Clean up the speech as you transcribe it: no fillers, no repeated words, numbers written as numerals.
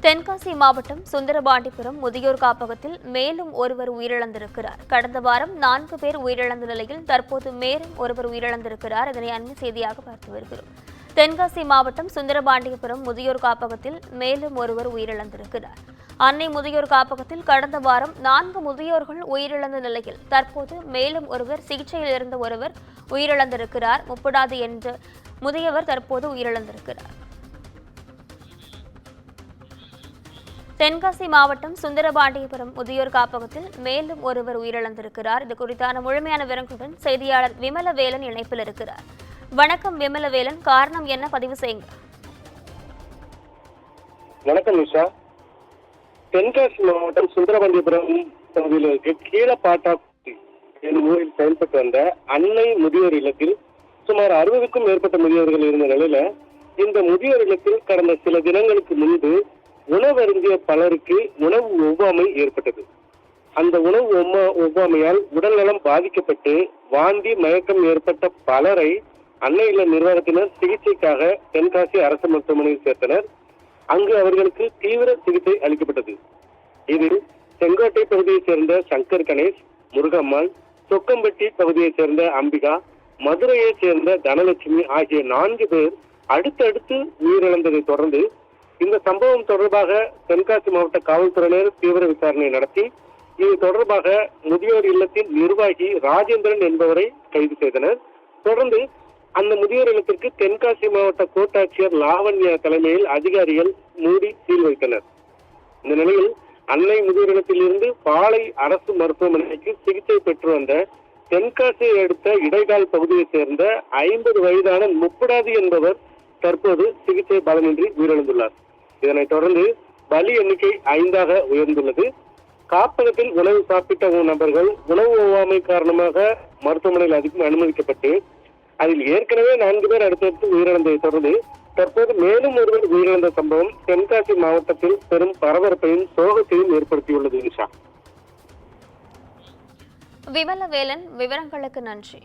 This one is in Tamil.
தென்காசி மாவட்டம் சுந்தரபாண்டிபுரம் முதியோர் காப்பகத்தில் மேலும் ஒருவர் உயிரிழந்திருக்கிறார். கடந்த வாரம் 4 பேர் உயிரிழந்த நிலையில் தற்போது மேலும் ஒருவர் உயிரிழந்திருக்கிறார். இதனை அண்மை செய்தியாக பார்த்து வருகிறோம். தென்காசி மாவட்டம் சுந்தரபாண்டிபுரம் முதியோர் காப்பகத்தில் மேலும் ஒருவர் உயிரிழந்திருக்கிறார். அன்னை முதியோர் காப்பகத்தில் கடந்த வாரம் 4 முதியோர்கள் உயிரிழந்த நிலையில் தற்போது மேலும் ஒருவர் சிகிச்சையில் இருந்த ஒருவர் உயிரிழந்திருக்கிறார். முப்படாது என்ற முதியவர் தற்போது உயிரிழந்திருக்கிறார். தென்காசி மாவட்டம் சுந்தரபாண்டிபுரம் முதியோர் காப்பகத்தில் மேலும் ஒருவர் உயிரிழந்திருக்கிறார். இது குறித்தான முழுமையான விவரங்களுடன் செய்தியாளர் விமலவேலன் இணைப்பில் இருக்கிறார். வணக்கம் விமலவேலன், காரணம் என்ன, பதிவு செய்யுங்க. வணக்கம் நிஷா. தென்காசி மாவட்டம் சுந்தரபாண்டிபுரம் பகுதியில் இருக்க கீழப்பாட்டா என்னும் ஊரில் செயல்பட்டு வந்த அன்னை முதியோர் இல்லத்தில் சுமார் 60க்கும் மேற்பட்ட முதியோர்கள் இருந்த நிலையில இந்த முதியோர் இல்லத்தில் கடந்த சில தினங்களுக்கு முன்பு உணவருந்திய பலருக்கு உணவு ஒவ்வாமை ஏற்பட்டது. அந்த உணவு ஒவ்வாமையால் உடல்நலம் பாதிக்கப்பட்டு வாந்தி மயக்கம் ஏற்பட்ட பலரை அன்னை இல்ல நிர்வாகத்தினர் சிகிச்சைக்காக தென்காசி அரசு மருத்துவமனையில் சேர்த்தனர். அங்கு அவர்களுக்கு தீவிர சிகிச்சை அளிக்கப்பட்டது. இதில் செங்கோட்டை பகுதியைச் சேர்ந்த சங்கர் கணேஷ், முருகம்மாள், சொக்கம்பட்டி பகுதியைச் சேர்ந்த அம்பிகா, மதுரையைச் சேர்ந்த தனலட்சுமி ஆகிய 4 பேர் அடுத்தடுத்து உயிரிழந்ததை தொடர்ந்து இந்த சம்பவம் தொடர்பாக தென்காசி மாவட்ட காவல்துறையினர் தீவிர விசாரணை நடத்தி இது தொடர்பாக முதியோர் இல்லத்தின் நிர்வாகி ராஜேந்திரன் என்பவரை கைது செய்தனர். தொடர்ந்து அந்த முதியோர் இல்லத்திற்கு தென்காசி மாவட்ட கோட்டாட்சியர் லாவண்யா தலைமையில் அதிகாரிகள் மூடி சீல் வைத்தனர். இந்த நிலையில் அன்னை முதியோர் இல்லத்தில் இருந்து பாளை அரசு மருத்துவமனைக்கு சிகிச்சை பெற்று வந்த தென்காசியை அடுத்த இடைக்கால் பகுதியைச் சேர்ந்த 50 வயதான முப்படாது என்பவர் தற்போது சிகிச்சை பலனின்றி உயிரிழந்துள்ளார். இதனைத் தொடர்ந்து பலி எண்ணிக்கை 5ஆக உயர்ந்துள்ளது. காப்பகத்தில் உணவு சாப்பிட்ட நபர்கள் உணவு ஒவ்வாமை காரணமாக மருத்துவமனையில் அனுமதிக்கப்பட்டு அதில் ஏற்கனவே 4 பேர் அடுத்தடுத்து உயிரிழந்ததை தொடர்ந்து தற்போது மேலும் ஒருவர் உயிரிழந்த சம்பவம் தென்காசி மாவட்டத்தில் பெரும் பரபரப்பையும் சோகத்தையும் ஏற்படுத்தியுள்ளது. நிஷா. விமலவேலன், விவரங்களுக்கு நன்றி.